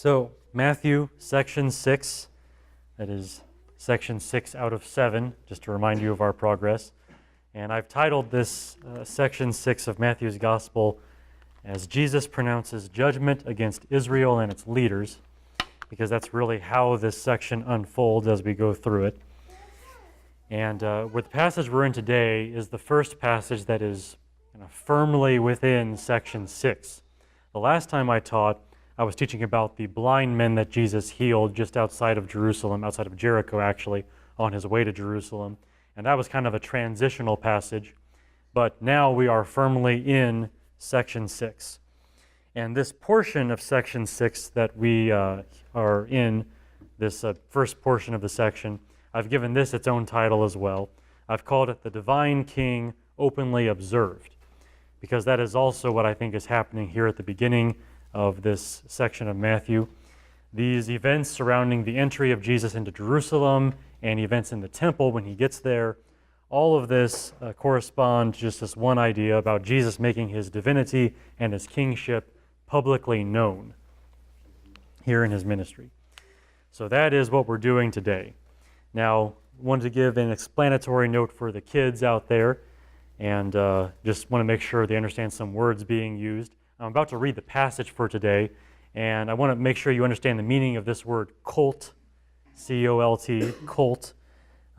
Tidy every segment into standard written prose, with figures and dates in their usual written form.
So, Matthew, section 6, that is section 6 out of 7, just to remind you of our progress. And I've titled this section 6 of Matthew's Gospel as Jesus pronounces judgment against Israel and its leaders, because that's really how this section unfolds as we go through it. And with the passage we're in today is the first passage that is firmly within section 6. The last time I taught, I was teaching about the blind men that Jesus healed just outside of Jerusalem, outside of Jericho actually, on his way to Jerusalem. And that was kind of a transitional passage. But now we are firmly in section 6. And this portion of section 6 that we are in, this first portion of the section, I've given this its own title as well. I've called it The Divine King Openly Observed, because that is also what I think is happening here at the beginning of this section of Matthew. These events surrounding the entry of Jesus into Jerusalem and events in the temple when he gets there, all of this correspond to just this one idea about Jesus making his divinity and his kingship publicly known here in his ministry. So that is what we're doing today. Now, I wanted to give an explanatory note for the kids out there, and just want to make sure they understand some words being used. I'm about to read the passage for today, and I want to make sure you understand the meaning of this word colt, C-O-L-T, colt.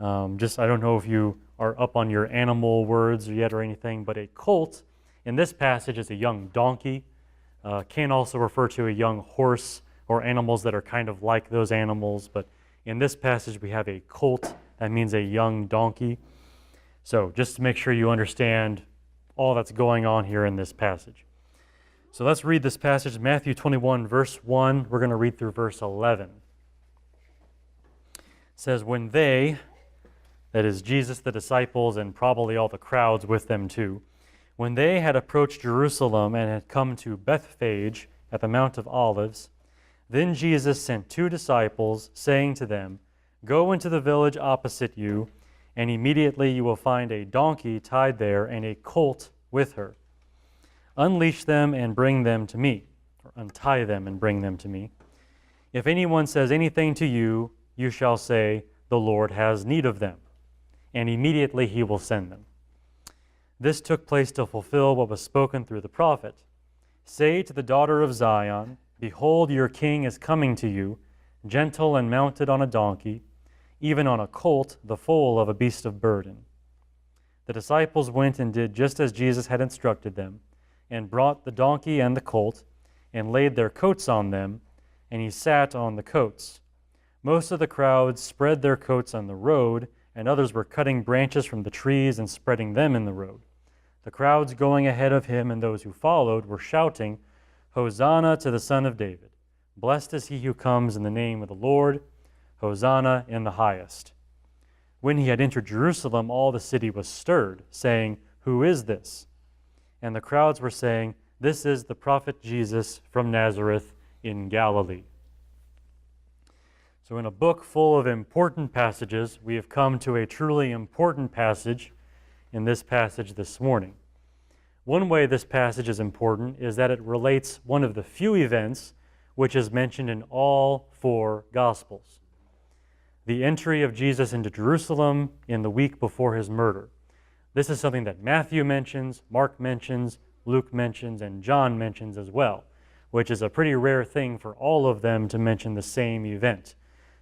I don't know if you are up on your animal words yet or anything, but a colt in this passage is a young donkey. Can also refer to a young horse or animals that are kind of like those animals, but in this passage we have a colt. That means a young donkey. So just to make sure you understand all that's going on here in this passage. So let's read this passage, Matthew 21, verse 1. We're going to read through verse 11. It says, when they, that is Jesus, the disciples, and probably all the crowds with them too, when they had approached Jerusalem and had come to Bethphage at the Mount of Olives, then Jesus sent 2 disciples, saying to them, go into the village opposite you, and immediately you will find a donkey tied there and a colt with her. Unleash them and bring them to me, or untie them and bring them to me. If anyone says anything to you, you shall say, the Lord has need of them, and immediately he will send them. This took place to fulfill what was spoken through the prophet. Say to the daughter of Zion, behold, your king is coming to you, gentle and mounted on a donkey, even on a colt, the foal of a beast of burden. The disciples went and did just as Jesus had instructed them, and brought the donkey and the colt, and laid their coats on them, and he sat on the coats. Most of the crowd spread their coats on the road, and others were cutting branches from the trees and spreading them in the road. The crowds going ahead of him and those who followed were shouting, Hosanna to the Son of David. Blessed is he who comes in the name of the Lord. Hosanna in the highest. When he had entered Jerusalem, all the city was stirred, saying, who is this? And the crowds were saying, this is the prophet Jesus from Nazareth in Galilee. So in a book full of important passages, we have come to a truly important passage in this passage this morning. One way this passage is important is that it relates one of the few events which is mentioned in all 4 Gospels. The entry of Jesus into Jerusalem in the week before his murder. This is something that Matthew mentions, Mark mentions, Luke mentions, and John mentions as well, which is a pretty rare thing for all of them to mention the same event.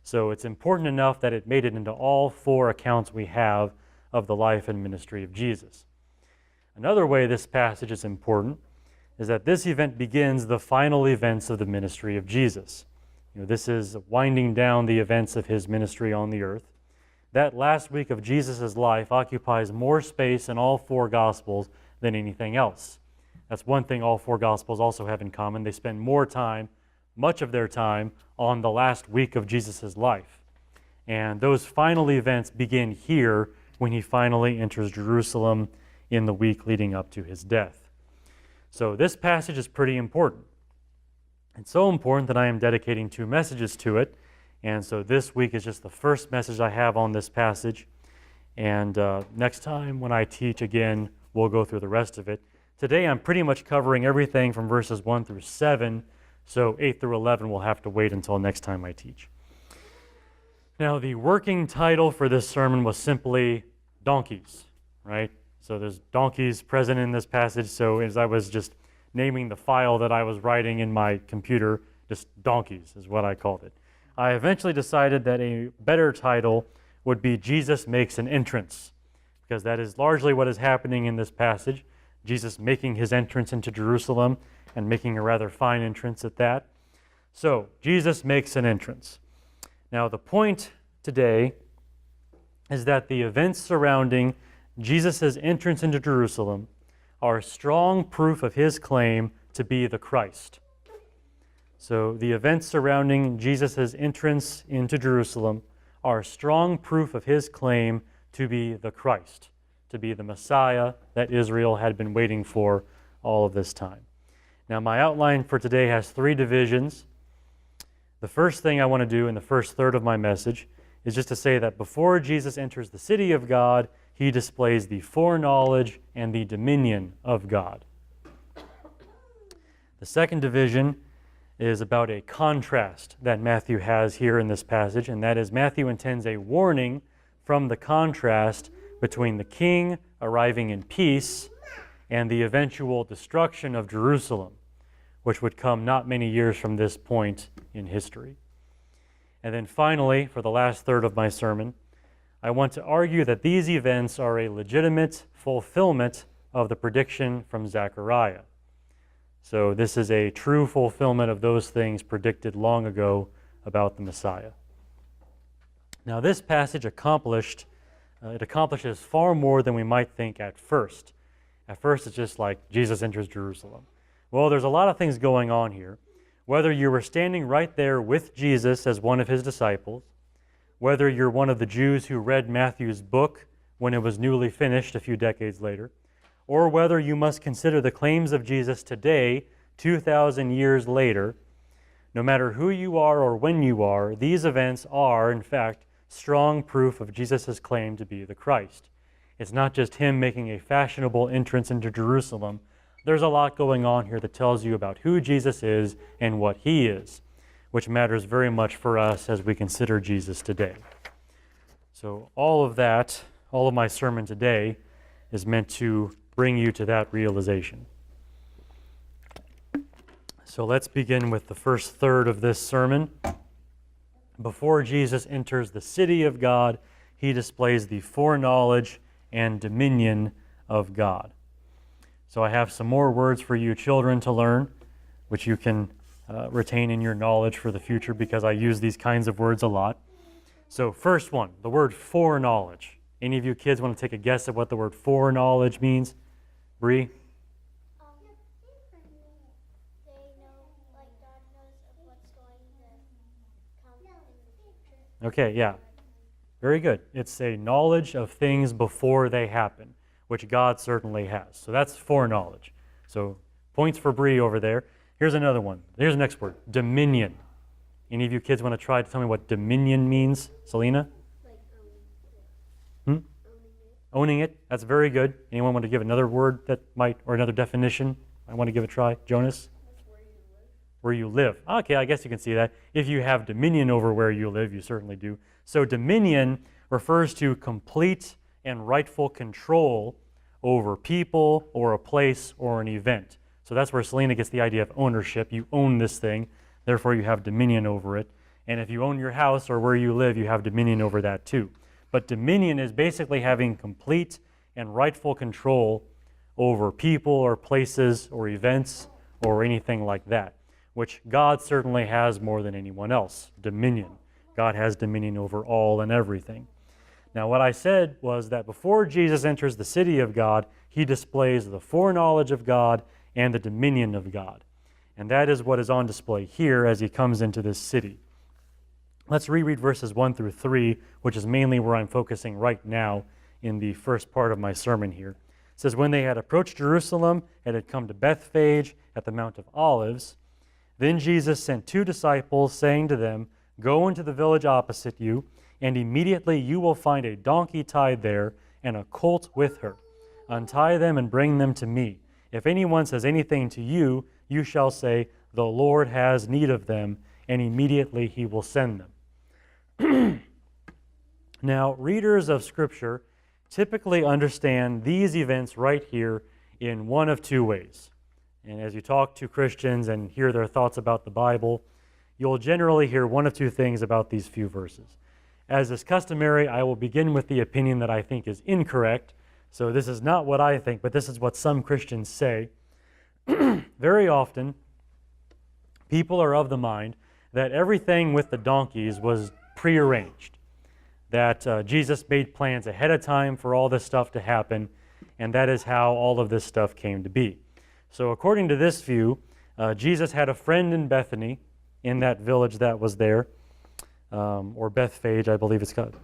So it's important enough that it made it into all 4 accounts we have of the life and ministry of Jesus. Another way this passage is important is that this event begins the final events of the ministry of Jesus. This is winding down the events of his ministry on the earth. That last week of Jesus' life occupies more space in all 4 Gospels than anything else. That's one thing all 4 Gospels also have in common. They spend more time, much of their time, on the last week of Jesus' life. And those final events begin here when he finally enters Jerusalem in the week leading up to his death. So this passage is pretty important. It's so important that I am dedicating 2 messages to it. And so this week is just the first message I have on this passage. And next time when I teach again, we'll go through the rest of it. Today I'm pretty much covering everything from verses 1 through 7 So 8 through 11 will have to wait until next time I teach. Now, the working title for this sermon was simply donkeys, right? So there's donkeys present in this passage, so as I was just naming the file that I was writing in my computer, just donkeys is what I called it. I eventually decided that a better title would be Jesus Makes an Entrance, because that is largely what is happening in this passage. Jesus making his entrance into Jerusalem and making a rather fine entrance at that. So, Jesus makes an entrance. Now, the point today is that the events surrounding Jesus' entrance into Jerusalem are strong proof of his claim to be the Christ. So, the events surrounding Jesus' entrance into Jerusalem are strong proof of his claim to be the Christ, to be the Messiah that Israel had been waiting for all of this time. Now, my outline for today has 3 divisions. The first thing I want to do in the first third of my message is just to say that before Jesus enters the city of God, he displays the foreknowledge and the dominion of God. The second division is about a contrast that Matthew has here in this passage, and that is Matthew intends a warning from the contrast between the king arriving in peace and the eventual destruction of Jerusalem, which would come not many years from this point in history. And then finally, for the last third of my sermon, I want to argue that these events are a legitimate fulfillment of the prediction from Zechariah. So this is a true fulfillment of those things predicted long ago about the Messiah. Now, this passage accomplishes far more than we might think at first. At first, it's just like Jesus enters Jerusalem. Well, there's a lot of things going on here. Whether you were standing right there with Jesus as one of his disciples, whether you're one of the Jews who read Matthew's book when it was newly finished a few decades later, or whether you must consider the claims of Jesus today, 2,000 years later, no matter who you are or when you are, these events are, in fact, strong proof of Jesus' claim to be the Christ. It's not just him making a fashionable entrance into Jerusalem. There's a lot going on here that tells you about who Jesus is and what he is, which matters very much for us as we consider Jesus today. So all of that, all of my sermon today, is meant to bring you to that realization. So let's begin with the first third of this sermon. Before Jesus enters the city of God, he displays the foreknowledge and dominion of God. So I have some more words for you children to learn, which you can retain in your knowledge for the future because I use these kinds of words a lot. So first one, the word foreknowledge. Any of you kids want to take a guess at what the word foreknowledge means? Bree? They know, like God knows of what's going to come in the future. Okay, yeah. Very good. It's a knowledge of things before they happen, which God certainly has. So that's foreknowledge. So points for Bree over there. Here's another one. Here's the next word, dominion. Any of you kids want to try to tell me what dominion means? Selena? Like owning Owning it. That's very good. Anyone want to give another word that might, or another definition? I want to give a try. Jonas? Where you live. Okay, I guess you can see that. If you have dominion over where you live, you certainly do. So dominion refers to complete and rightful control over people or a place or an event. So that's where Selena gets the idea of ownership. You own this thing, therefore you have dominion over it. And if you own your house or where you live, you have dominion over that too. But dominion is basically having complete and rightful control over people or places or events or anything like that, which God certainly has more than anyone else, dominion. God has dominion over all and everything. Now, what I said was that before Jesus enters the city of God, he displays the foreknowledge of God and the dominion of God. And that is what is on display here as he comes into this city. Let's reread verses 1 through 3, which is mainly where I'm focusing right now in the first part of my sermon here. It says, when they had approached Jerusalem and had come to Bethphage at the Mount of Olives, then Jesus sent 2 disciples, saying to them, go into the village opposite you, and immediately you will find a donkey tied there and a colt with her. Untie them and bring them to me. If anyone says anything to you, you shall say, the Lord has need of them, and immediately he will send them. Now, readers of Scripture typically understand these events right here in one of two ways. And as you talk to Christians and hear their thoughts about the Bible, you'll generally hear one of two things about these few verses. As is customary, I will begin with the opinion that I think is incorrect. So this is not what I think, but this is what some Christians say. Very often, people are of the mind that everything with the donkeys was prearranged, that Jesus made plans ahead of time for all this stuff to happen, and that is how all of this stuff came to be. So according to this view, Jesus had a friend in Bethany, in that village that was there, or Bethphage, I believe it's called.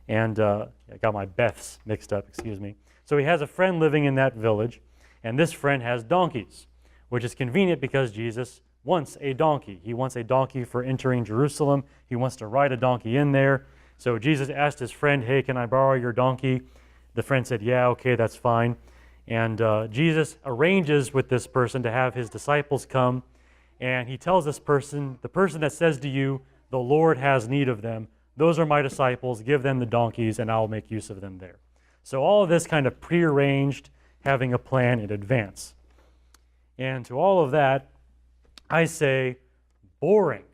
And I got my Beths mixed up, excuse me. So he has a friend living in that village, and this friend has donkeys, which is convenient because Jesus wants a donkey. He wants a donkey for entering Jerusalem. He wants to ride a donkey in there. So Jesus asked his friend, hey, can I borrow your donkey? The friend said, yeah, okay, that's fine. And Jesus arranges with this person to have his disciples come, and he tells this person, the person that says to you, the Lord has need of them, those are my disciples, give them the donkeys, and I'll make use of them there. So all of this kind of prearranged, having a plan in advance. And to all of that, I say, boring,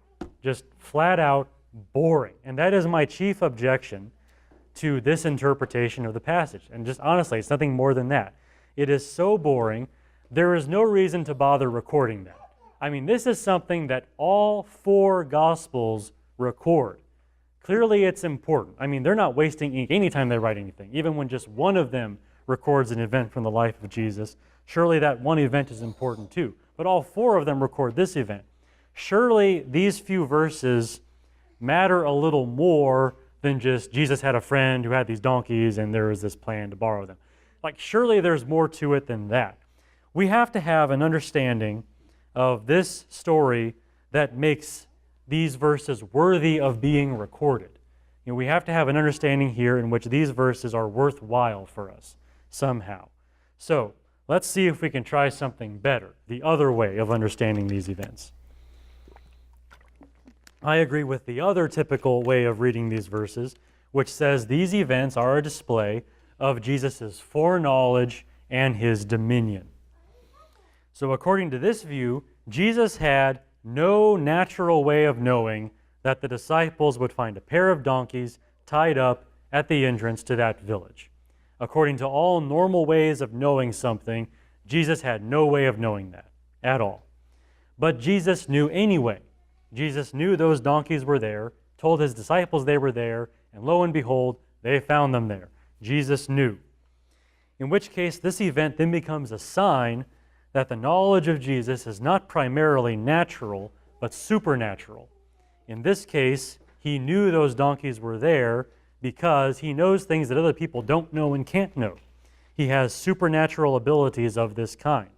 just flat out boring. And that is my chief objection to this interpretation of the passage. And just honestly, it's nothing more than that. It is so boring, there is no reason to bother recording that. I mean, this is something that all four Gospels record. Clearly it's important. I mean, they're not wasting ink anytime they write anything. Even when just one of them records an event from the life of Jesus, surely that one event is important too. But all four of them record this event. Surely these few verses matter a little more than just Jesus had a friend who had these donkeys and there was this plan to borrow them. Like, surely there's more to it than that. We have to have an understanding of this story that makes these verses worthy of being recorded. You know, we have to have an understanding here in which these verses are worthwhile for us somehow. So let's see if we can try something better, the other way of understanding these events. I agree with the other typical way of reading these verses, which says these events are a display of Jesus' foreknowledge and his dominion. So according to this view, Jesus had no natural way of knowing that the disciples would find a pair of donkeys tied up at the entrance to that village. According to all normal ways of knowing something, Jesus had no way of knowing that at all. But Jesus knew anyway. Jesus knew those donkeys were there, told his disciples they were there, and lo and behold, they found them there. Jesus knew. In which case, this event then becomes a sign that the knowledge of Jesus is not primarily natural, but supernatural. In this case, he knew those donkeys were there because he knows things that other people don't know and can't know. He has supernatural abilities of this kind.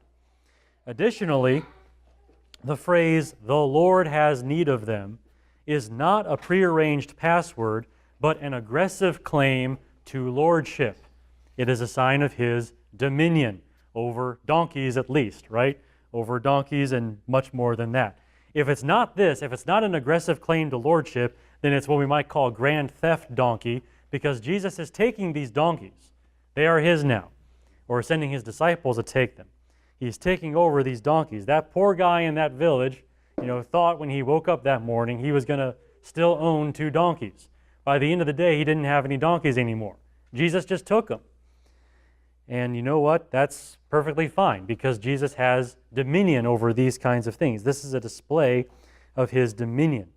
Additionally, the phrase, the Lord has need of them, is not a prearranged password, but an aggressive claim to lordship. It is a sign of his dominion over donkeys at least, right? Over donkeys and much more than that. If it's not this, if it's not an aggressive claim to lordship, then it's what we might call grand theft donkey, because Jesus is taking these donkeys. They are his now, or sending his disciples to take them. He's taking over these donkeys. That poor guy in that village, thought when he woke up that morning he was going to still own 2 donkeys. By the end of the day, he didn't have any donkeys anymore. Jesus just took them. And you know what? That's perfectly fine because Jesus has dominion over these kinds of things. This is a display of his dominion.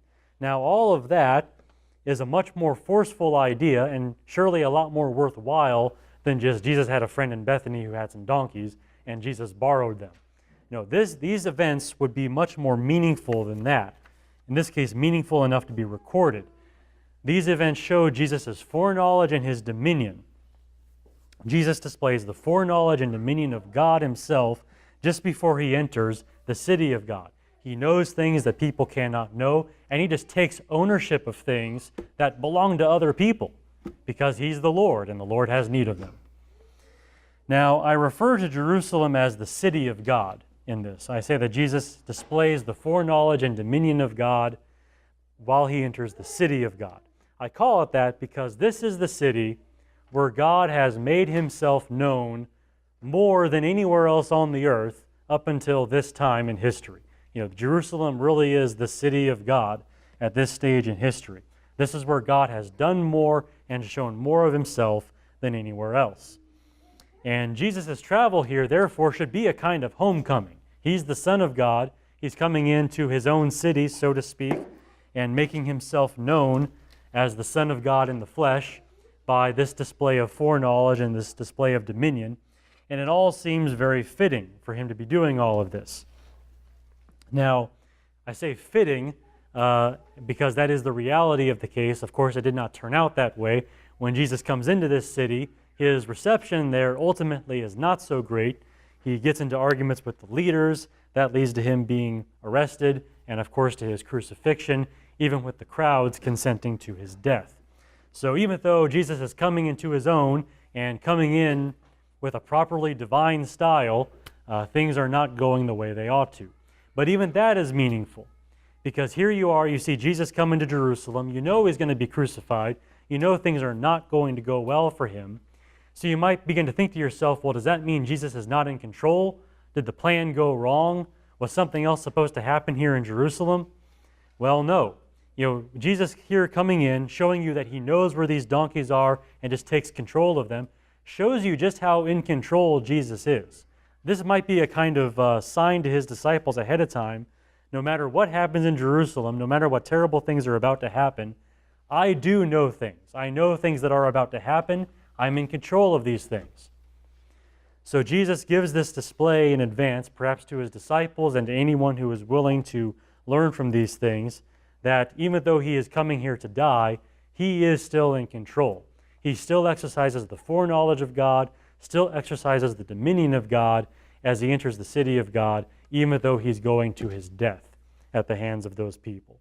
Now, all of that is a much more forceful idea and surely a lot more worthwhile than just Jesus had a friend in Bethany who had some donkeys and Jesus borrowed them. These events would be much more meaningful than that. In this case, meaningful enough to be recorded. These events show Jesus' foreknowledge and his dominion. Jesus displays the foreknowledge and dominion of God himself just before he enters the city of God. He knows things that people cannot know, and he just takes ownership of things that belong to other people because he's the Lord, and the Lord has need of them. Now, I refer to Jerusalem as the city of God in this. I say that Jesus displays the foreknowledge and dominion of God while he enters the city of God. I call it that because this is the city where God has made himself known more than anywhere else on the earth up until this time in history. Jerusalem really is the city of God at this stage in history. This is where God has done more and shown more of himself than anywhere else. And Jesus' travel here, therefore, should be a kind of homecoming. He's the Son of God. He's coming into his own city, so to speak, and making himself known as the Son of God in the flesh by this display of foreknowledge and this display of dominion. And it all seems very fitting for him to be doing all of this. Now, I say fitting because that is the reality of the case. Of course, it did not turn out that way. When Jesus comes into this city, his reception there ultimately is not so great. He gets into arguments with the leaders. That leads to him being arrested and, of course, to his crucifixion, even with the crowds consenting to his death. So even though Jesus is coming into his own and coming in with a properly divine style, things are not going the way they ought to. But even that is meaningful, because here you are, you see Jesus come into Jerusalem, you know he's going to be crucified, you know things are not going to go well for him, so you might begin to think to yourself, well, does that mean Jesus is not in control? Did the plan go wrong? Was something else supposed to happen here in Jerusalem? Well, no. Jesus here coming in, showing you that he knows where these donkeys are and just takes control of them, shows you just how in control Jesus is. This might be a kind of sign to his disciples ahead of time. No matter what happens in Jerusalem, no matter what terrible things are about to happen, I do know things. I know things that are about to happen. I'm in control of these things. So Jesus gives this display in advance, perhaps to his disciples and to anyone who is willing to learn from these things, that even though he is coming here to die, he is still in control. He still exercises the foreknowledge of God, still exercises the dominion of God as he enters the city of God, even though he's going to his death at the hands of those people.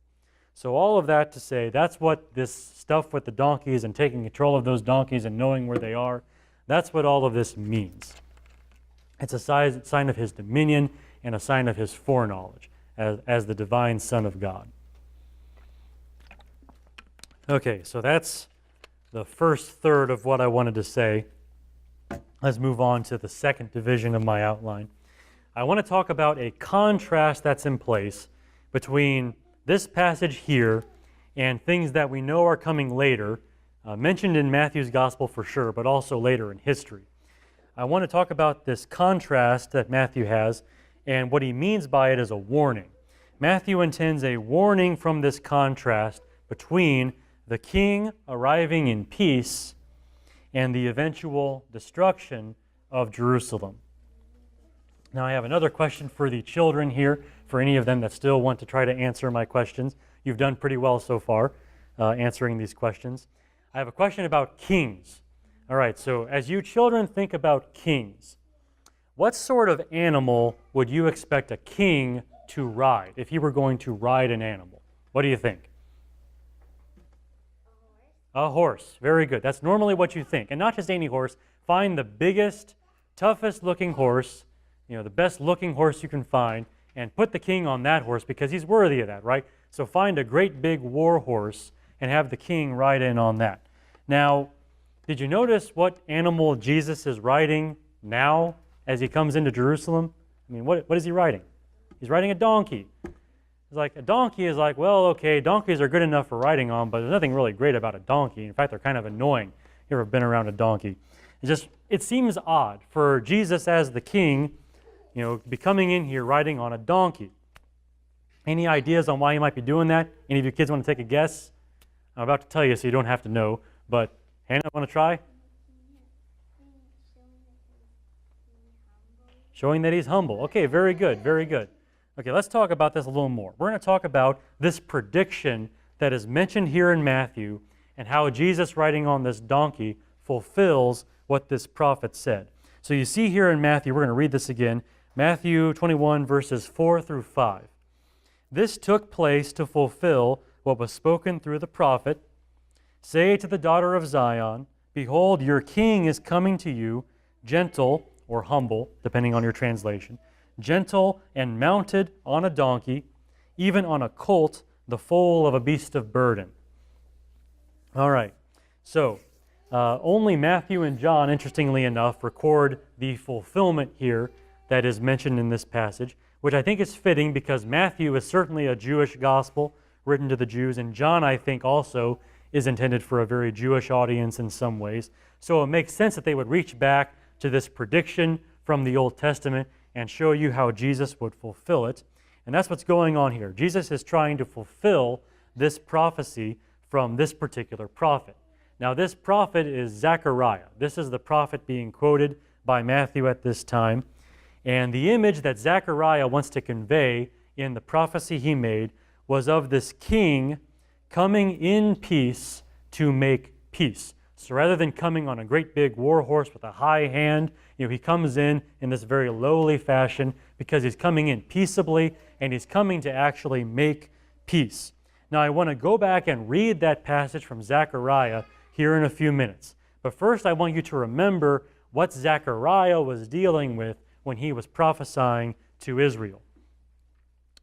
So all of that to say, that's what this stuff with the donkeys and taking control of those donkeys and knowing where they are, that's what all of this means. It's a sign of his dominion and a sign of his foreknowledge as the divine Son of God. Okay, so that's the first third of what I wanted to say. Let's move on to the second division of my outline. I want to talk about a contrast that's in place between this passage here and things that we know are coming later, mentioned in Matthew's gospel for sure, but also later in history. I want to talk about this contrast that Matthew has, and what he means by it is a warning. Matthew intends a warning from this contrast between the king arriving in peace and the eventual destruction of Jerusalem. Now I have another question for the children here, for any of them that still want to try to answer my questions. You've done pretty well so far answering these questions. I have a question about kings. All right, so as you children think about kings, what sort of animal would you expect a king to ride if he were going to ride an animal? What do you think? A horse. Very good. That's normally what you think. And not just any horse. Find the biggest, toughest looking horse, the best looking horse you can find, and put the king on that horse because he's worthy of that, right? So find a great big war horse and have the king ride in on that. Now, did you notice what animal Jesus is riding now as he comes into Jerusalem? I mean, what is he riding? He's riding a donkey. It's like a donkey is like, well, okay, donkeys are good enough for riding on, but there's nothing really great about a donkey. In fact, they're kind of annoying. You ever been around a donkey? It seems odd for Jesus as the king, be coming in here riding on a donkey. Any ideas on why he might be doing that? Any of you kids want to take a guess? I'm about to tell you so you don't have to know, but Hannah, want to try? Showing that he's humble. Okay, very good, very good. Okay, let's talk about this a little more. We're going to talk about this prediction that is mentioned here in Matthew and how Jesus riding on this donkey fulfills what this prophet said. So you see here in Matthew, we're going to read this again, Matthew 21, verses 4 through 5. This took place to fulfill what was spoken through the prophet. Say to the daughter of Zion, behold, your king is coming to you, gentle or humble, depending on your translation, gentle and mounted on a donkey, even on a colt, the foal of a beast of burden. All right, so only Matthew and John, interestingly enough, record the fulfillment here that is mentioned in this passage, which I think is fitting because Matthew is certainly a Jewish gospel written to the Jews, and John, I think, also is intended for a very Jewish audience in some ways. So it makes sense that they would reach back to this prediction from the Old Testament and show you how Jesus would fulfill it. And that's what's going on here. Jesus is trying to fulfill this prophecy from this particular prophet. Now, this prophet is Zechariah. This is the prophet being quoted by Matthew at this time. And the image that Zechariah wants to convey in the prophecy he made was of this king coming in peace to make peace. So rather than coming on a great big war horse with a high hand, he comes in this very lowly fashion because he's coming in peaceably and he's coming to actually make peace. Now I want to go back and read that passage from Zechariah here in a few minutes. But first I want you to remember what Zechariah was dealing with when he was prophesying to Israel.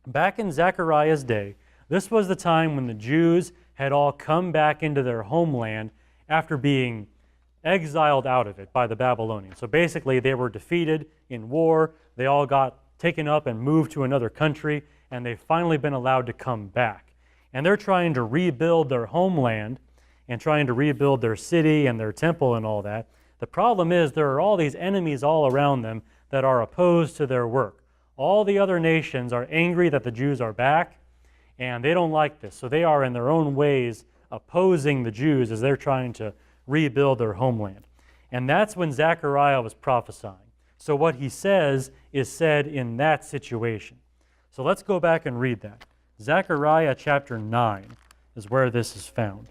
Back in Zechariah's day, this was the time when the Jews had all come back into their homeland after being exiled out of it by the Babylonians. So basically they were defeated in war, they all got taken up and moved to another country, and they've finally been allowed to come back. And they're trying to rebuild their homeland and trying to rebuild their city and their temple and all that. The problem is there are all these enemies all around them that are opposed to their work. All the other nations are angry that the Jews are back, and they don't like this. So they are in their own ways opposing the Jews as they're trying to rebuild their homeland. And that's when Zechariah was prophesying. So what he says is said in that situation. So let's go back and read that. Zechariah chapter 9 is where this is found.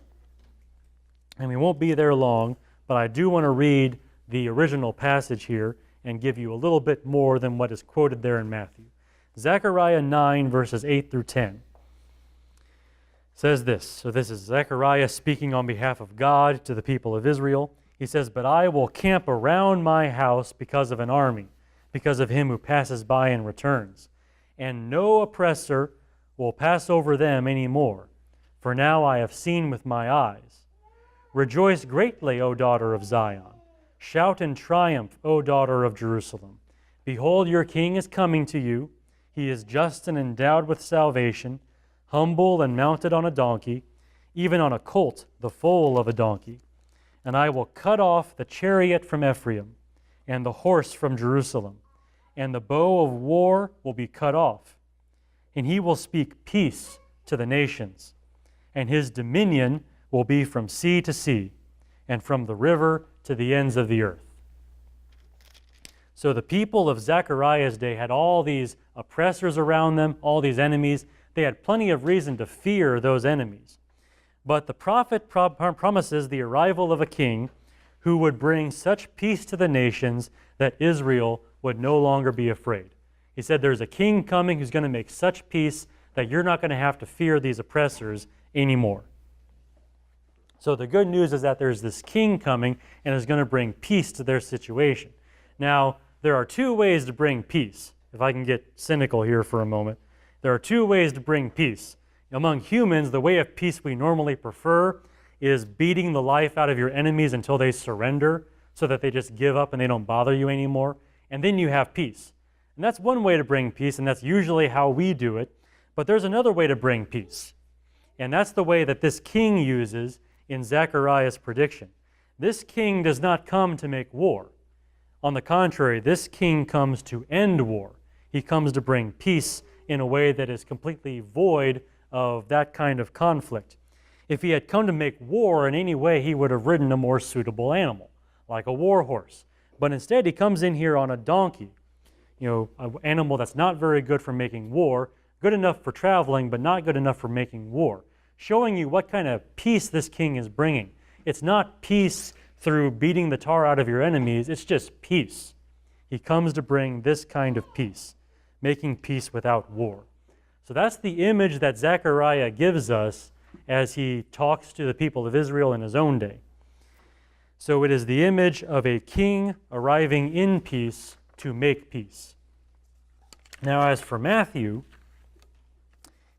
And we won't be there long, but I do want to read the original passage here and give you a little bit more than what is quoted there in Matthew. Zechariah 9, verses 8 through 10 says this. So this is Zechariah speaking on behalf of God to the people of Israel. He says, "But I will camp around my house because of an army, because of him who passes by and returns. And no oppressor will pass over them any more, for now I have seen with my eyes. Rejoice greatly, O daughter of Zion. Shout in triumph, O daughter of Jerusalem. Behold, your king is coming to you. He is just and endowed with salvation, humble and mounted on a donkey, even on a colt, the foal of a donkey. And I will cut off the chariot from Ephraim, and the horse from Jerusalem, and the bow of war will be cut off. And he will speak peace to the nations, and his dominion will be from sea to sea, and from the river to the ends of the earth." So the people of Zechariah's day had all these oppressors around them, all these enemies. They had plenty of reason to fear those enemies. But the prophet promises the arrival of a king who would bring such peace to the nations that Israel would no longer be afraid. He said there's a king coming who's going to make such peace that you're not going to have to fear these oppressors anymore. So the good news is that there's this king coming and is going to bring peace to their situation. Now, there are two ways to bring peace. If I can get cynical here for a moment. There are two ways to bring peace. Among humans, the way of peace we normally prefer is beating the life out of your enemies until they surrender so that they just give up and they don't bother you anymore. And then you have peace. And that's one way to bring peace, and that's usually how we do it. But there's another way to bring peace. And that's the way that this king uses in Zechariah's prediction. This king does not come to make war. On the contrary, this king comes to end war. He comes to bring peace in a way that is completely void of that kind of conflict. If he had come to make war in any way, he would have ridden a more suitable animal, like a war horse. But instead, he comes in here on a donkey, an animal that's not very good for making war, good enough for traveling, but not good enough for making war, showing you what kind of peace this king is bringing. It's not peace through beating the tar out of your enemies, it's just peace. He comes to bring this kind of peace, making peace without war. So that's the image that Zechariah gives us as he talks to the people of Israel in his own day. So it is the image of a king arriving in peace to make peace. Now, as for Matthew,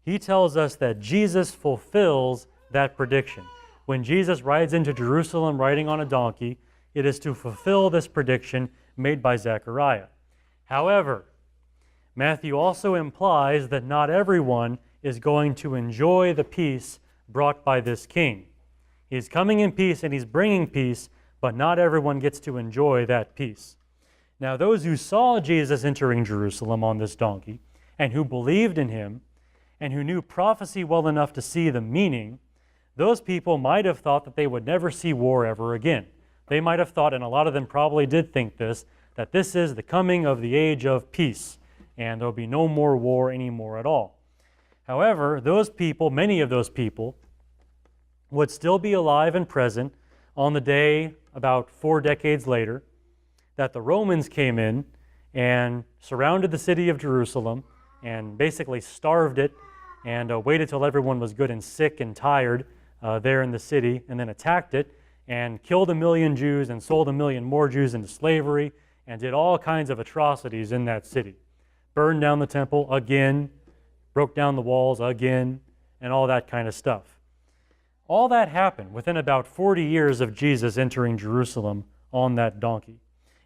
he tells us that Jesus fulfills that prediction. When Jesus rides into Jerusalem riding on a donkey, it is to fulfill this prediction made by Zechariah. However, Matthew also implies that not everyone is going to enjoy the peace brought by this king. He's coming in peace and he's bringing peace, but not everyone gets to enjoy that peace. Now, those who saw Jesus entering Jerusalem on this donkey and who believed in him and who knew prophecy well enough to see the meaning, those people might have thought that they would never see war ever again. They might have thought, and a lot of them probably did think this, that this is the coming of the age of peace and there'll be no more war anymore at all. However, those people, many of those people, would still be alive and present on the day about 4 decades later that the Romans came in and surrounded the city of Jerusalem and basically starved it and waited till everyone was good and sick and tired there in the city, and then attacked it and killed 1 million Jews and sold 1 million more Jews into slavery and did all kinds of atrocities in that city. Burned down the temple again, broke down the walls again, and all that kind of stuff. All that happened within about 40 years of Jesus entering Jerusalem on that donkey.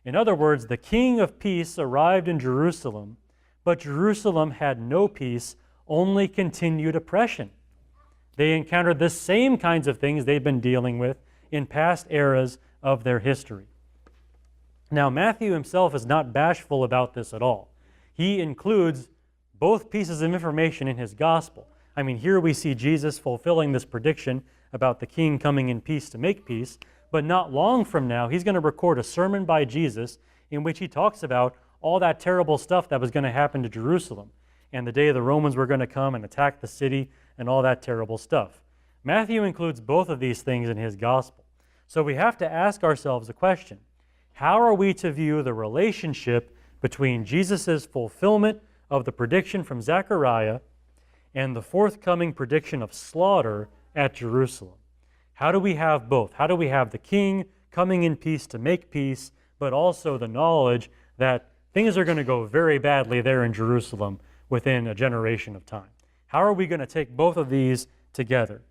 In other words, the King of Peace arrived in Jerusalem, but Jerusalem had no peace, only continued oppression. They encountered the same kinds of things they've been dealing with in past eras of their history. Now, Matthew himself is not bashful about this at all. He includes both pieces of information in his gospel. I mean, here we see Jesus fulfilling this prediction about the king coming in peace to make peace, but not long from now, he's going to record a sermon by Jesus in which he talks about all that terrible stuff that was going to happen to Jerusalem and the day the Romans were going to come and attack the city and all that terrible stuff. Matthew includes both of these things in his gospel. So we have to ask ourselves a question. How are we to view the relationship between Jesus' fulfillment of the prediction from Zechariah and the forthcoming prediction of slaughter at Jerusalem? How do we have both? How do we have the king coming in peace to make peace, but also the knowledge that things are going to go very badly there in Jerusalem within a generation of time? How are we going to take both of these together?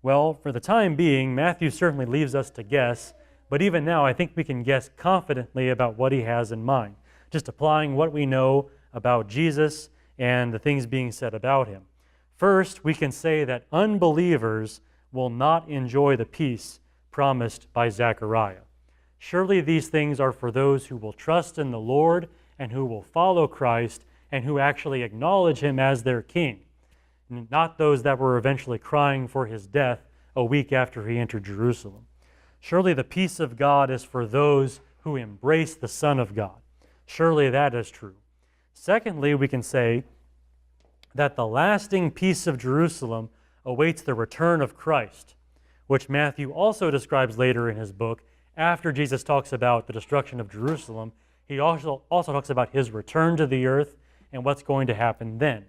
Well, for the time being, Matthew certainly leaves us to guess, but even now I think we can guess confidently about what he has in mind, just applying what we know about Jesus and the things being said about him. First, we can say that unbelievers will not enjoy the peace promised by Zechariah. Surely these things are for those who will trust in the Lord and who will follow Christ and who actually acknowledge him as their king, not those that were eventually crying for his death a week after he entered Jerusalem. Surely the peace of God is for those who embrace the Son of God. Surely that is true. Secondly, we can say that the lasting peace of Jerusalem awaits the return of Christ, which Matthew also describes later in his book. After Jesus talks about the destruction of Jerusalem, he also talks about his return to the earth and what's going to happen then.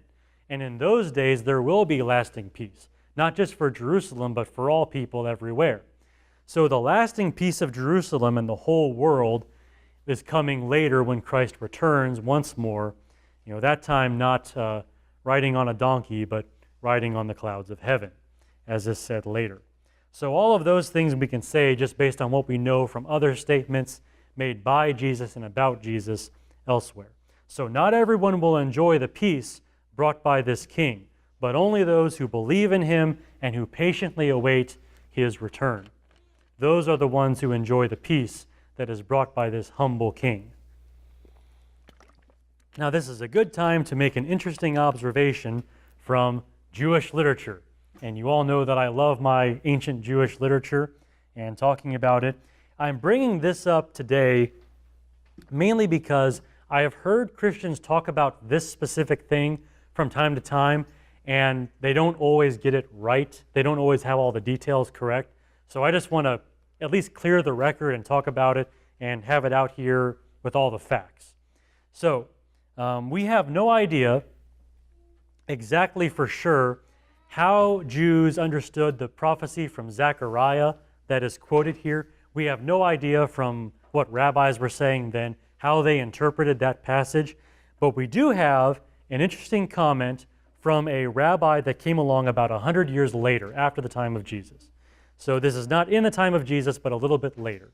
And in those days, there will be lasting peace, not just for Jerusalem, but for all people everywhere. So the lasting peace of Jerusalem and the whole world is coming later when Christ returns once more. You know, that time not riding on a donkey, but riding on the clouds of heaven, as is said later. So all of those things we can say just based on what we know from other statements made by Jesus and about Jesus elsewhere. So not everyone will enjoy the peace brought by this king, but only those who believe in him and who patiently await his return. Those are the ones who enjoy the peace that is brought by this humble king. Now, this is a good time to make an interesting observation from Jewish literature. And you all know that I love my ancient Jewish literature and talking about it. I'm bringing this up today mainly because I have heard Christians talk about this specific thing from time to time, and they don't always get it right. They don't always have all the details correct. So I just want to at least clear the record and talk about it and have it out here with all the facts. So we have no idea exactly for sure how Jews understood the prophecy from Zechariah that is quoted here. We have no idea from what rabbis were saying then how they interpreted that passage. But we do have an interesting comment from a rabbi that came along about 100 years later, after the time of Jesus. So this is not in the time of Jesus, but a little bit later.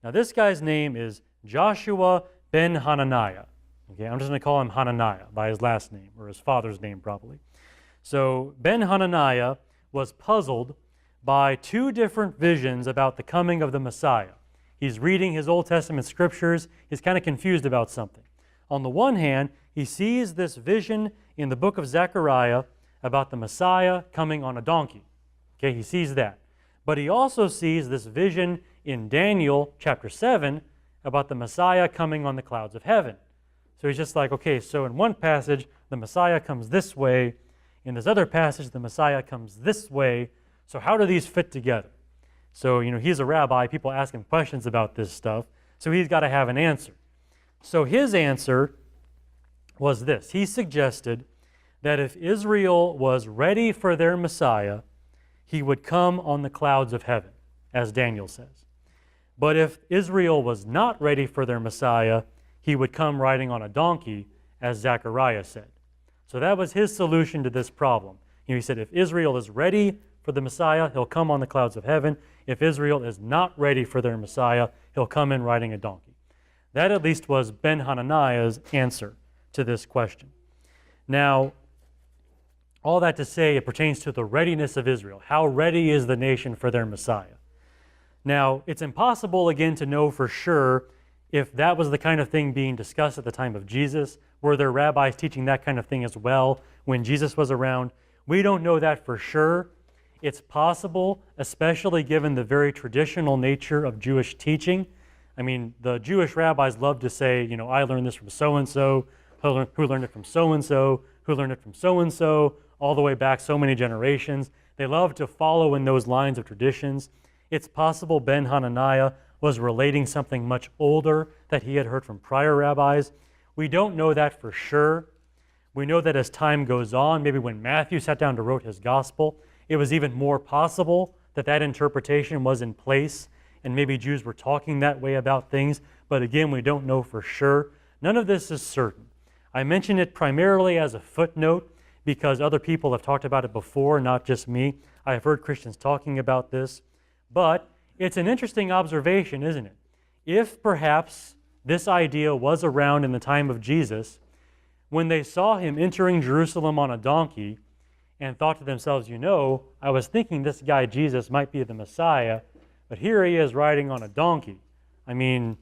Now this guy's name is Joshua ben Hananiah. Okay, I'm just going to call him Hananiah by his last name, or his father's name probably. So Ben Hananiah was puzzled by two different visions about the coming of the Messiah. He's reading his Old Testament scriptures. He's kind of confused about something. On the one hand, he sees this vision in the book of Zechariah about the Messiah coming on a donkey. Okay, he sees that. But he also sees this vision in Daniel chapter 7 about the Messiah coming on the clouds of heaven. So he's just like, okay, so in one passage, the Messiah comes this way. In this other passage, the Messiah comes this way. So how do these fit together? So, he's a rabbi. People ask him questions about this stuff. So he's got to have an answer. So his answer was this. He suggested that if Israel was ready for their Messiah, he would come on the clouds of heaven, as Daniel says. But if Israel was not ready for their Messiah, he would come riding on a donkey, as Zechariah said. So that was his solution to this problem. He said, if Israel is ready for the Messiah, he'll come on the clouds of heaven. If Israel is not ready for their Messiah, he'll come in riding a donkey. That at least was Ben Hananiah's answer to this question. Now, all that to say, it pertains to the readiness of Israel. How ready is the nation for their Messiah? Now, it's impossible, again, to know for sure if that was the kind of thing being discussed at the time of Jesus. Were there rabbis teaching that kind of thing as well when Jesus was around? We don't know that for sure. It's possible, especially given the very traditional nature of Jewish teaching. I mean, the Jewish rabbis love to say, I learned this from so-and-so, who learned it from so-and-so, who learned it from so-and-so, all the way back so many generations. They love to follow in those lines of traditions. It's possible Ben Hananiah was relating something much older that he had heard from prior rabbis. We don't know that for sure. We know that as time goes on, maybe when Matthew sat down to write his gospel, it was even more possible that that interpretation was in place, and maybe Jews were talking that way about things. But again, we don't know for sure. None of this is certain. I mention it primarily as a footnote because other people have talked about it before, not just me. I have heard Christians talking about this. But it's an interesting observation, isn't it? If perhaps this idea was around in the time of Jesus, when they saw him entering Jerusalem on a donkey and thought to themselves, I was thinking this guy Jesus might be the Messiah, but here he is riding on a donkey. I mean,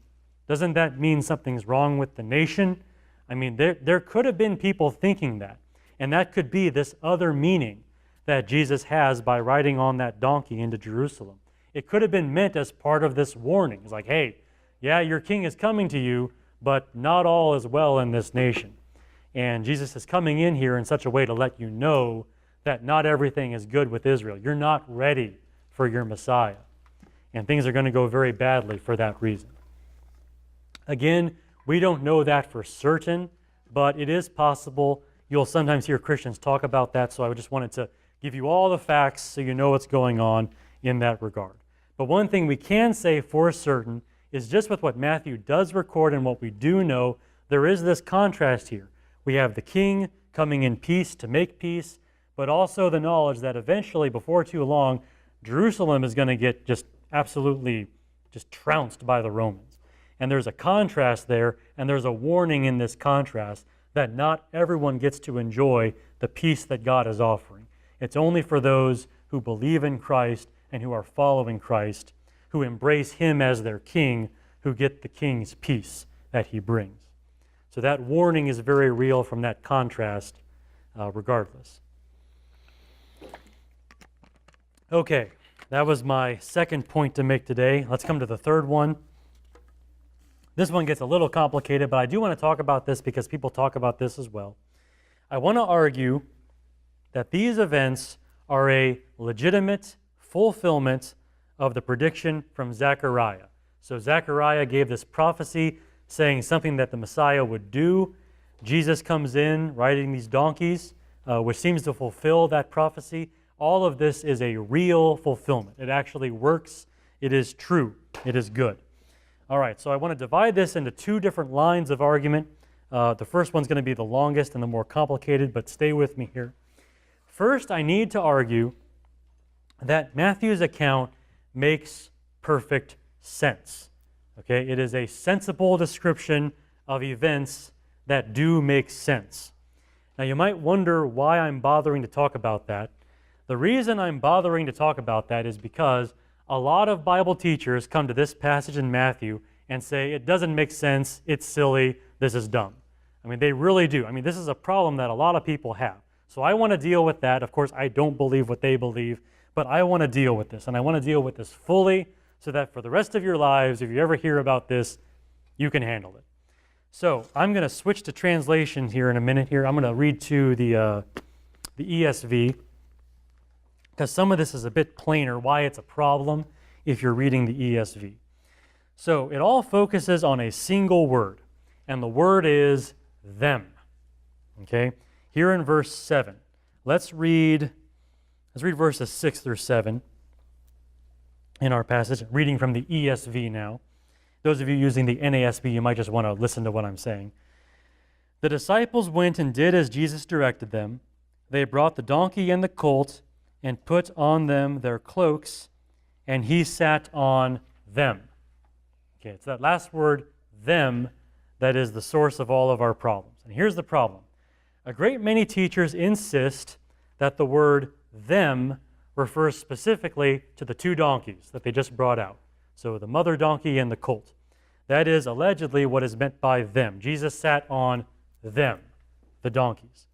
doesn't that mean something's wrong with the nation? I mean, there could have been people thinking that, and that could be this other meaning that Jesus has by riding on that donkey into Jerusalem. It could have been meant as part of this warning. It's like, hey, yeah, your king is coming to you, but not all is well in this nation. And Jesus is coming in here in such a way to let you know that not everything is good with Israel. You're not ready for your Messiah. And things are going to go very badly for that reason. Again, we don't know that for certain, but it is possible. You'll sometimes hear Christians talk about that, so I just wanted to give you all the facts so you know what's going on in that regard. But one thing we can say for certain is just with what Matthew does record and what we do know, there is this contrast here. We have the king coming in peace to make peace, but also the knowledge that eventually, before too long, Jerusalem is going to get just absolutely just trounced by the Romans. And there's a contrast there, and there's a warning in this contrast that not everyone gets to enjoy the peace that God is offering. It's only for those who believe in Christ and who are following Christ, who embrace him as their king, who get the king's peace that he brings. So that warning is very real from that contrast regardless. Okay, that was my second point to make today. Let's come to the third one. This one gets a little complicated, but I do want to talk about this because people talk about this as well. I want to argue that these events are a legitimate fulfillment of the prediction from Zechariah. So Zechariah gave this prophecy saying something that the Messiah would do. Jesus comes in riding these donkeys, which seems to fulfill that prophecy. All of this is a real fulfillment. It actually works. It is true. It is good. All right, so I want to divide this into two different lines of argument. The first one's going to be the longest and the more complicated, but stay with me here. First, I need to argue that Matthew's account makes perfect sense. Okay, it is a sensible description of events that do make sense. Now, you might wonder why I'm bothering to talk about that. The reason I'm bothering to talk about that is because a lot of Bible teachers come to this passage in Matthew and say, it doesn't make sense, it's silly, this is dumb. I mean, they really do. I mean, this is a problem that a lot of people have. So I want to deal with that. Of course, I don't believe what they believe, but I want to deal with this, and I want to deal with this fully so that for the rest of your lives, if you ever hear about this, you can handle it. So I'm going to switch to translation here in a minute here. I'm going to read to the ESV, because some of this is a bit plainer why it's a problem if you're reading the ESV. So it all focuses on a single word, and the word is them. Okay? Here in verse 7. Let's read verses 6 through 7 in our passage, reading from the ESV now. Those of you using the NASB, you might just want to listen to what I'm saying. The disciples went and did as Jesus directed them. They brought the donkey and the colt and put on them their cloaks, and he sat on them. Okay, it's that last word, them, that is the source of all of our problems. And here's the problem. A great many teachers insist that the word them refers specifically to the two donkeys that they just brought out. So the mother donkey and the colt. That is allegedly what is meant by them. Jesus sat on them, the donkeys.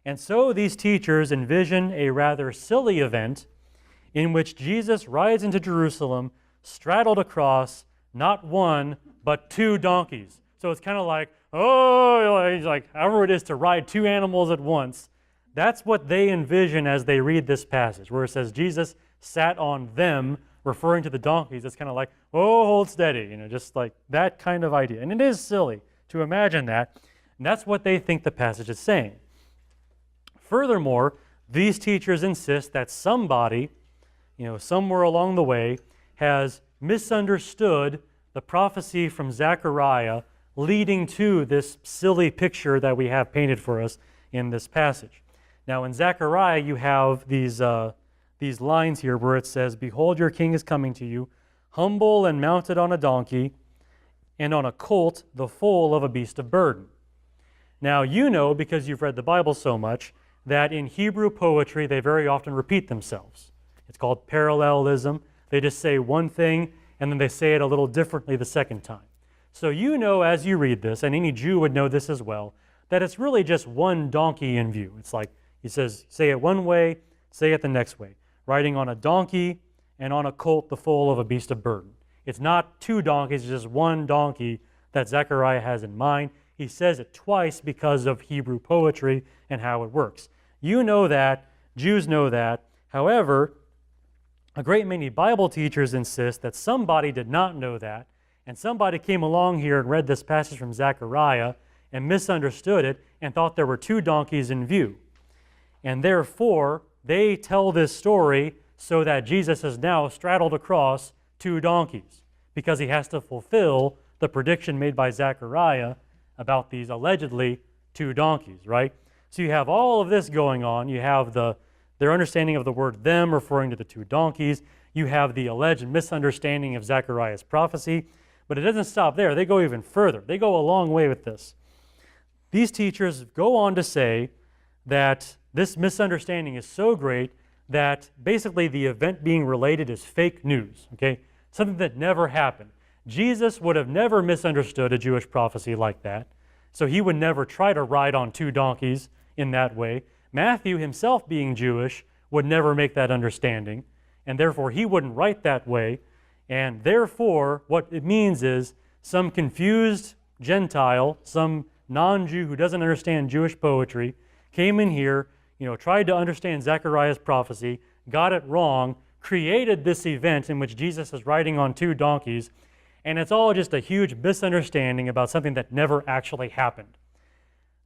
And so these teachers envision a rather silly event in which Jesus rides into Jerusalem, straddled across not one, but two donkeys. So it's kind of like, however it is to ride two animals at once. That's what they envision as they read this passage, where it says Jesus sat on them, referring to the donkeys. It's kind of like, hold steady, just like that kind of idea. And it is silly to imagine that. And that's what they think the passage is saying. Furthermore, these teachers insist that somebody, somewhere along the way, has misunderstood the prophecy from Zechariah leading to this silly picture that we have painted for us in this passage. Now, in Zechariah, you have these lines here where it says, "Behold, your king is coming to you, humble and mounted on a donkey, and on a colt, the foal of a beast of burden." Now, you know, because you've read the Bible so much, that in Hebrew poetry, they very often repeat themselves. It's called parallelism. They just say one thing, and then they say it a little differently the second time. So you know as you read this, and any Jew would know this as well, that it's really just one donkey in view. It's like he says, say it one way, say it the next way. Riding on a donkey and on a colt, the foal of a beast of burden. It's not two donkeys, it's just one donkey that Zechariah has in mind. He says it twice because of Hebrew poetry and how it works. You know that, Jews know that. However, a great many Bible teachers insist that somebody did not know that, and somebody came along here and read this passage from Zechariah and misunderstood it and thought there were two donkeys in view. And therefore, they tell this story so that Jesus is now straddled across two donkeys because he has to fulfill the prediction made by Zechariah about these allegedly two donkeys, right? So you have all of this going on. You have their understanding of the word them referring to the two donkeys. You have the alleged misunderstanding of Zechariah's prophecy. But it doesn't stop there. They go even further. They go a long way with this. These teachers go on to say that this misunderstanding is so great that basically the event being related is fake news, okay? Something that never happened. Jesus would have never misunderstood a Jewish prophecy like that, so he would never try to ride on two donkeys in that way. Matthew himself, being Jewish, would never make that understanding, and therefore he wouldn't write that way, and therefore what it means is some confused Gentile, some non-Jew who doesn't understand Jewish poetry, came in here, tried to understand Zechariah's prophecy, got it wrong, created this event in which Jesus is riding on two donkeys, and it's all just a huge misunderstanding about something that never actually happened.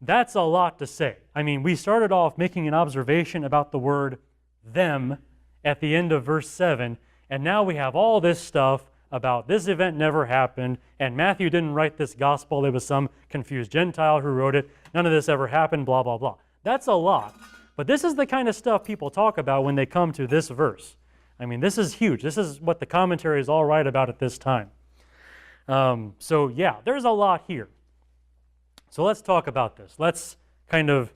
That's a lot to say. I mean, we started off making an observation about the word them at the end of verse 7, and now we have all this stuff about this event never happened, and Matthew didn't write this gospel, it was some confused Gentile who wrote it, none of this ever happened, blah, blah, blah. That's a lot. But this is the kind of stuff people talk about when they come to this verse. I mean, this is huge. This is what the commentary is all right about at this time. So yeah, there's a lot here. So let's talk about this. Let's kind of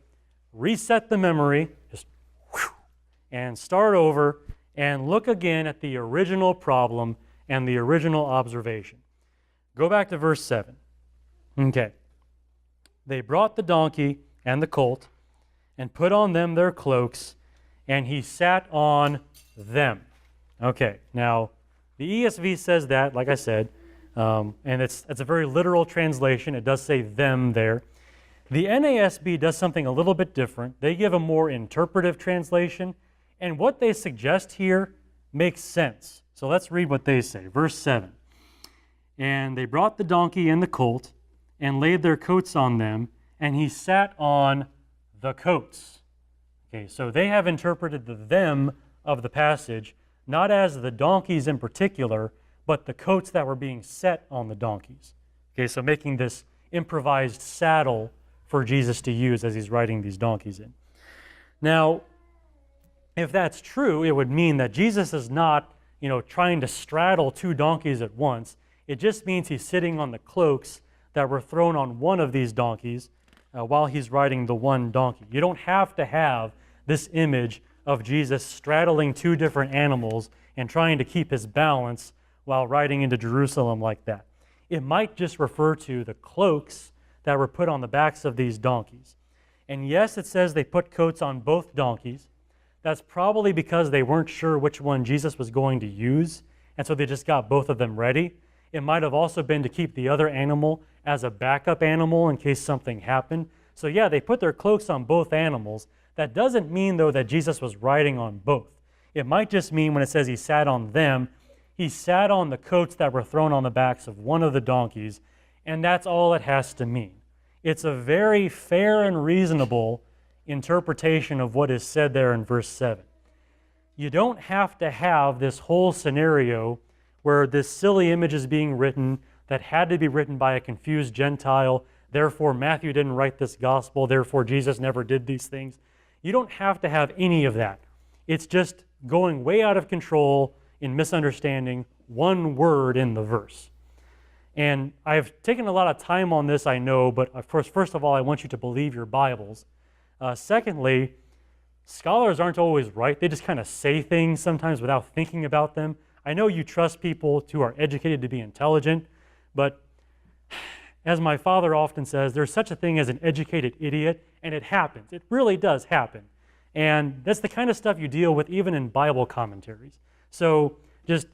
reset the memory, just whew, and start over and look again at the original problem and the original observation. Go back to verse 7. Okay. They brought the donkey and the colt and put on them their cloaks, and he sat on them. Okay, now the ESV says that, like I said, and it's a very literal translation. It does say them there. The NASB does something a little bit different. They give a more interpretive translation, and what they suggest here makes sense. So let's read what they say. Verse 7. And they brought the donkey and the colt and laid their coats on them, and he sat on the coats. Okay, so they have interpreted the them of the passage not as the donkeys in particular, but the coats that were being set on the donkeys. Okay, so making this improvised saddle for Jesus to use as he's riding these donkeys in. Now, if that's true, it would mean that Jesus is not, trying to straddle two donkeys at once. It just means he's sitting on the cloaks that were thrown on one of these donkeys while he's riding the one donkey. You don't have to have this image of Jesus straddling two different animals and trying to keep his balance while riding into Jerusalem like that. It might just refer to the cloaks that were put on the backs of these donkeys. And yes, it says they put coats on both donkeys. That's probably because they weren't sure which one Jesus was going to use, and so they just got both of them ready. It might have also been to keep the other animal as a backup animal in case something happened. So yeah, they put their cloaks on both animals. That doesn't mean, though, that Jesus was riding on both. It might just mean when it says he sat on them, he sat on the coats that were thrown on the backs of one of the donkeys, and that's all it has to mean. It's a very fair and reasonable interpretation of what is said there in verse 7. You don't have to have this whole scenario where this silly image is being written that had to be written by a confused Gentile, therefore Matthew didn't write this gospel, therefore Jesus never did these things. You don't have to have any of that. It's just going way out of control in misunderstanding one word in the verse. And I've taken a lot of time on this, I know, but of course, first of all, I want you to believe your Bibles. Secondly, scholars aren't always right. They just kind of say things sometimes without thinking about them. I know you trust people who are educated to be intelligent, but as my father often says, there's such a thing as an educated idiot, and it happens. It really does happen. And that's the kind of stuff you deal with even in Bible commentaries. So just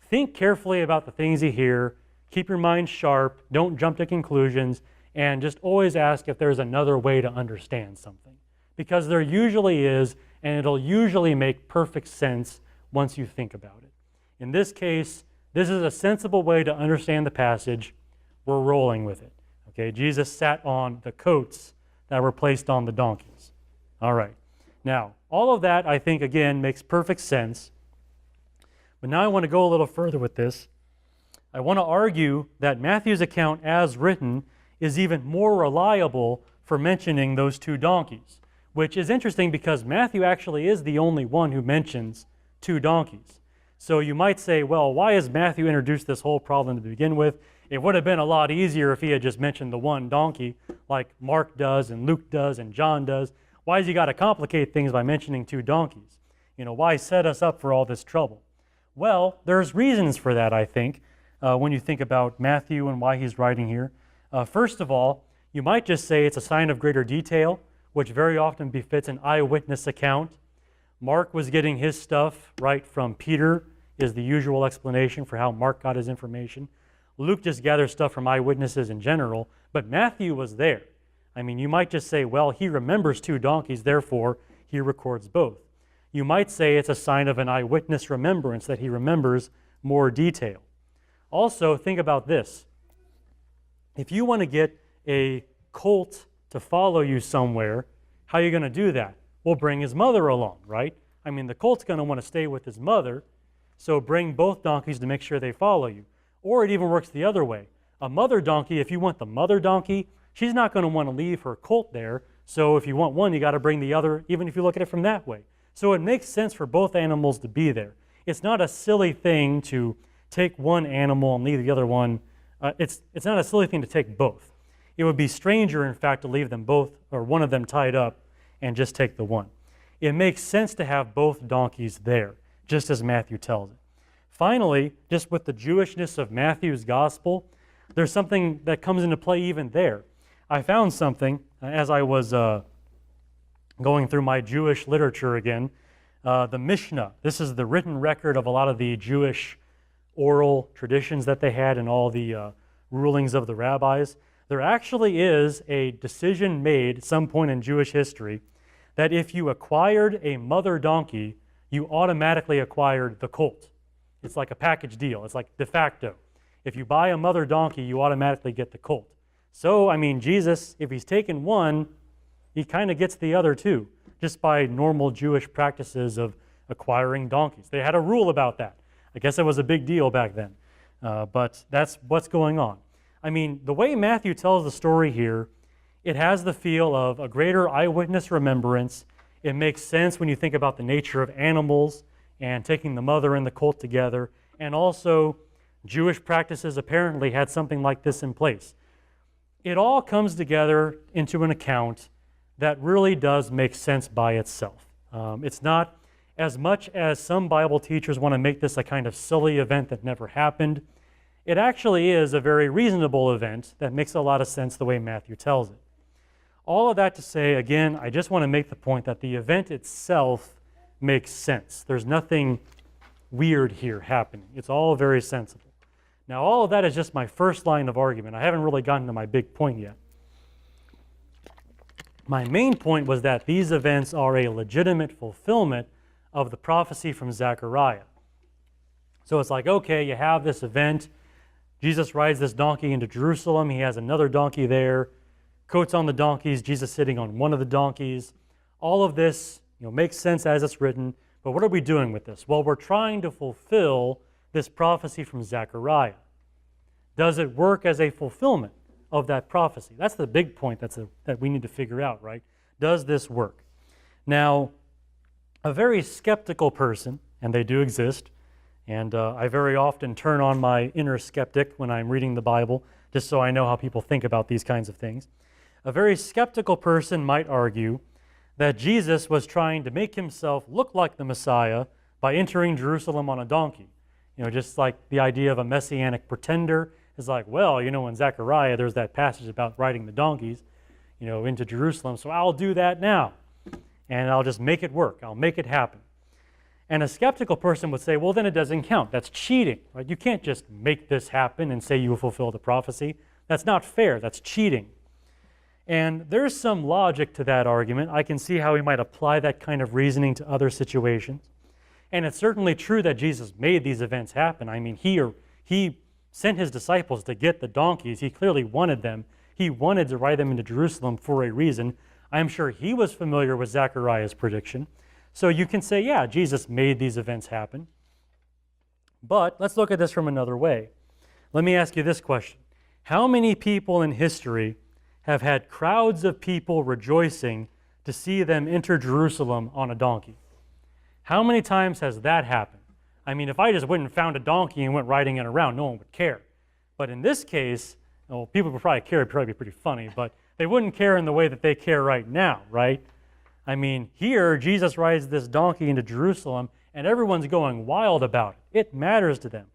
think carefully about the things you hear, keep your mind sharp, don't jump to conclusions, and just always ask if there's another way to understand something. Because there usually is, and it'll usually make perfect sense once you think about it. In this case, this is a sensible way to understand the passage. We're rolling with it. Okay, Jesus sat on the coats that were placed on the donkeys. All right. Now, all of that, I think, again, makes perfect sense. But now I want to go a little further with this. I want to argue that Matthew's account as written is even more reliable for mentioning those two donkeys, which is interesting because Matthew actually is the only one who mentions two donkeys. So you might say, well, why has Matthew introduced this whole problem to begin with? It would have been a lot easier if he had just mentioned the one donkey like Mark does and Luke does and John does. Why has he got to complicate things by mentioning two donkeys? Why set us up for all this trouble? Well, there's reasons for that, I think, when you think about Matthew and why he's writing here. First of all, you might just say it's a sign of greater detail, which very often befits an eyewitness account. Mark was getting his stuff right from Peter, is the usual explanation for how Mark got his information. Luke just gathers stuff from eyewitnesses in general, but Matthew was there. I mean, you might just say, well, he remembers two donkeys, therefore he records both. You might say it's a sign of an eyewitness remembrance, that he remembers more detail. Also, think about this. If you want to get a colt to follow you somewhere, how are you going to do that? Well, bring his mother along, right? I mean, the colt's going to want to stay with his mother, So bring both donkeys to make sure they follow you. Or it even works the other way. A mother donkey, if you want the mother donkey, she's not going to want to leave her colt there. So if you want one, you got to bring the other, even if you look at it from that way. So it makes sense for both animals to be there. It's not a silly thing to take one animal and leave the other one. It's not a silly thing to take both. It would be stranger, in fact, to leave them both, or one of them tied up, and just take the one. It makes sense to have both donkeys there, just as Matthew tells it. Finally, just with the Jewishness of Matthew's gospel, there's something that comes into play even there. I found something as I was going through my Jewish literature again. The Mishnah, this is the written record of a lot of the Jewish oral traditions that they had and all the rulings of the rabbis. There actually is a decision made at some point in Jewish history that if you acquired a mother donkey, you automatically acquired the colt. It's like a package deal. It's like de facto. If you buy a mother donkey, you automatically get the colt. So, I mean, Jesus, if he's taken one, he kind of gets the other too, just by normal Jewish practices of acquiring donkeys. They had a rule about that. I guess it was a big deal back then. But that's what's going on. I mean, the way Matthew tells the story here, it has the feel of a greater eyewitness remembrance. It makes sense when you think about the nature of animals and taking the mother and the colt together. And also, Jewish practices apparently had something like this in place. It all comes together into an account that really does make sense by itself. It's not as much as some Bible teachers want to make this a kind of silly event that never happened. It actually is a very reasonable event that makes a lot of sense the way Matthew tells it. All of that to say, again, I just want to make the point that the event itself makes sense. There's nothing weird here happening. It's all very sensible. Now, all of that is just my first line of argument. I haven't really gotten to my big point yet. My main point was that these events are a legitimate fulfillment of the prophecy from Zechariah. So it's like, okay, you have this event. Jesus rides this donkey into Jerusalem. He has another donkey there. Coats on the donkeys, Jesus sitting on one of the donkeys. All of this, makes sense as it's written. But what are we doing with this? Well, we're trying to fulfill this prophecy from Zechariah. Does it work as a fulfillment of that prophecy? That's the big point that we need to figure out, right? Does this work? Now, a very skeptical person, and they do exist, and I very often turn on my inner skeptic when I'm reading the Bible, just so I know how people think about these kinds of things. A very skeptical person might argue that Jesus was trying to make himself look like the Messiah by entering Jerusalem on a donkey. Just like the idea of a messianic pretender is like, well, in Zechariah, there's that passage about riding the donkeys, into Jerusalem, so I'll do that now, and I'll just make it work. I'll make it happen. And a skeptical person would say, well, then it doesn't count. That's cheating, right? You can't just make this happen and say you will fulfill the prophecy. That's not fair. That's cheating. And there's some logic to that argument. I can see how we might apply that kind of reasoning to other situations. And it's certainly true that Jesus made these events happen. I mean, he sent his disciples to get the donkeys. He clearly wanted them. He wanted to ride them into Jerusalem for a reason. I'm sure he was familiar with Zechariah's prediction. So you can say, yeah, Jesus made these events happen. But let's look at this from another way. Let me ask you this question. How many people in history have had crowds of people rejoicing to see them enter Jerusalem on a donkey? How many times has that happened? I mean, if I just went and found a donkey and went riding it around, no one would care. But in this case, well, people would probably care. It'd probably be pretty funny, but they wouldn't care in the way that they care right now, right? I mean, here, Jesus rides this donkey into Jerusalem, and everyone's going wild about it. It matters to them.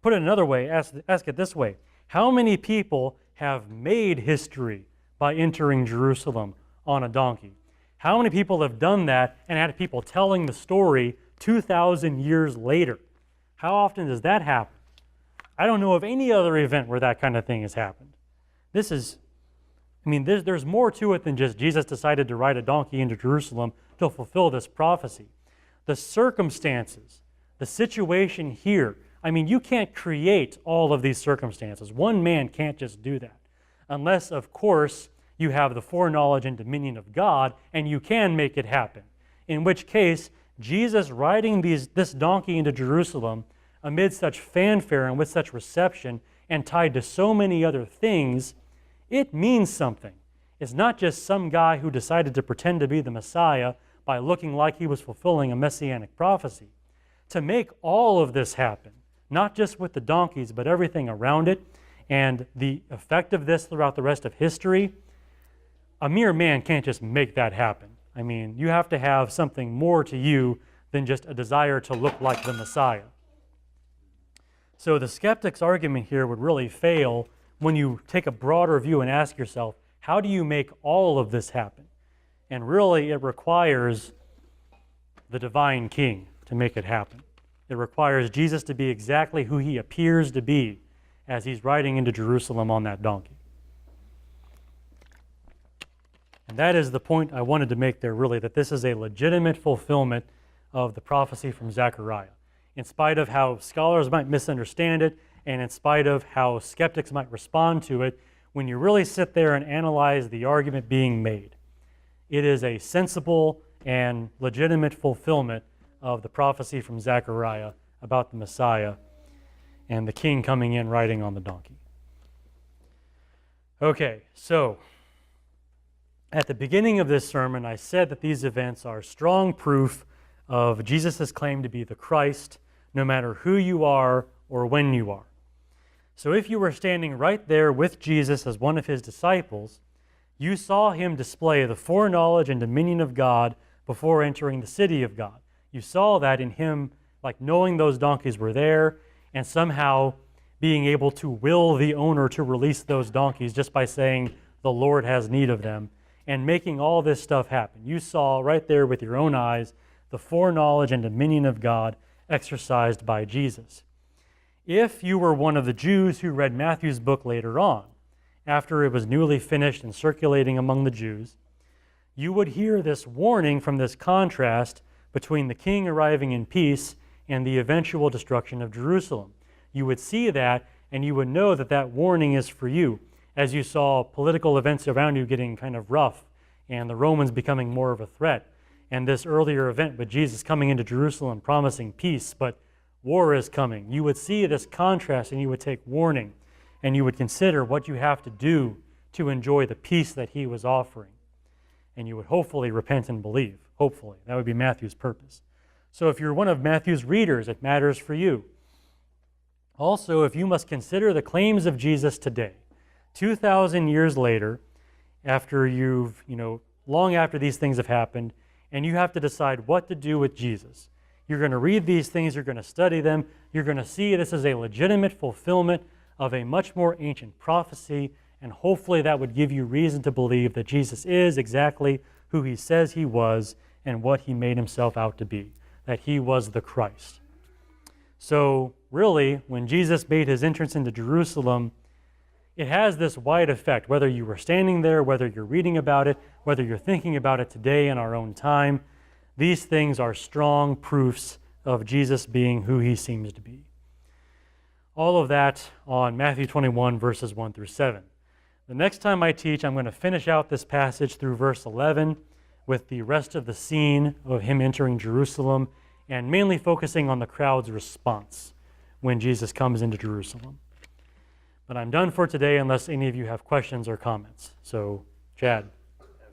Put it another way, ask it this way. How many people have made history by entering Jerusalem on a donkey? How many people have done that and had people telling the story 2,000 years later? How often does that happen? I don't know of any other event where that kind of thing has happened. There's more to it than just Jesus decided to ride a donkey into Jerusalem to fulfill this prophecy. The circumstances, the situation here, you can't create all of these circumstances. One man can't just do that. Unless, of course, you have the foreknowledge and dominion of God, and you can make it happen. In which case, Jesus riding this donkey into Jerusalem amid such fanfare and with such reception and tied to so many other things, it means something. It's not just some guy who decided to pretend to be the Messiah by looking like he was fulfilling a messianic prophecy. To make all of this happen, not just with the donkeys, but everything around it, and the effect of this throughout the rest of history, a mere man can't just make that happen. I mean, you have to have something more to you than just a desire to look like the Messiah. So the skeptic's argument here would really fail when you take a broader view and ask yourself, how do you make all of this happen? And really, it requires the divine king to make it happen. It requires Jesus to be exactly who he appears to be as he's riding into Jerusalem on that donkey. And that is the point I wanted to make there, really, that this is a legitimate fulfillment of the prophecy from Zechariah. In spite of how scholars might misunderstand it, and in spite of how skeptics might respond to it, when you really sit there and analyze the argument being made, it is a sensible and legitimate fulfillment of the prophecy from Zechariah about the Messiah and the king coming in riding on the donkey. Okay, so at the beginning of this sermon, I said that these events are strong proof of Jesus' claim to be the Christ, no matter who you are or when you are. So if you were standing right there with Jesus as one of his disciples, you saw him display the foreknowledge and dominion of God before entering the city of God. You saw that in him, like knowing those donkeys were there and somehow being able to will the owner to release those donkeys just by saying, the Lord has need of them, and making all this stuff happen. You saw right there with your own eyes the foreknowledge and dominion of God exercised by Jesus. If you were one of the Jews who read Matthew's book later on, after it was newly finished and circulating among the Jews, you would hear this warning from this contrast between the king arriving in peace and the eventual destruction of Jerusalem. You would see that, and you would know that that warning is for you, as you saw political events around you getting kind of rough and the Romans becoming more of a threat. And this earlier event with Jesus coming into Jerusalem promising peace, but war is coming. You would see this contrast and you would take warning and you would consider what you have to do to enjoy the peace that he was offering. And you would hopefully repent and believe. Hopefully. That would be Matthew's purpose. So if you're one of Matthew's readers, it matters for you. Also, if you must consider the claims of Jesus today, 2,000 years later, after you've, long after these things have happened, and you have to decide what to do with Jesus. You're going to read these things, you're going to study them, you're going to see this is a legitimate fulfillment of a much more ancient prophecy, and hopefully that would give you reason to believe that Jesus is exactly who he says he was and what he made himself out to be, that he was the Christ. So really, when Jesus made his entrance into Jerusalem, it has this wide effect, whether you were standing there, whether you're reading about it, whether you're thinking about it today in our own time. These things are strong proofs of Jesus being who he seems to be. All of that on Matthew 21, verses 1 through 7. The next time I teach, I'm going to finish out this passage through verse 11 with the rest of the scene of him entering Jerusalem and mainly focusing on the crowd's response when Jesus comes into Jerusalem. But I'm done for today unless any of you have questions or comments. So, Chad.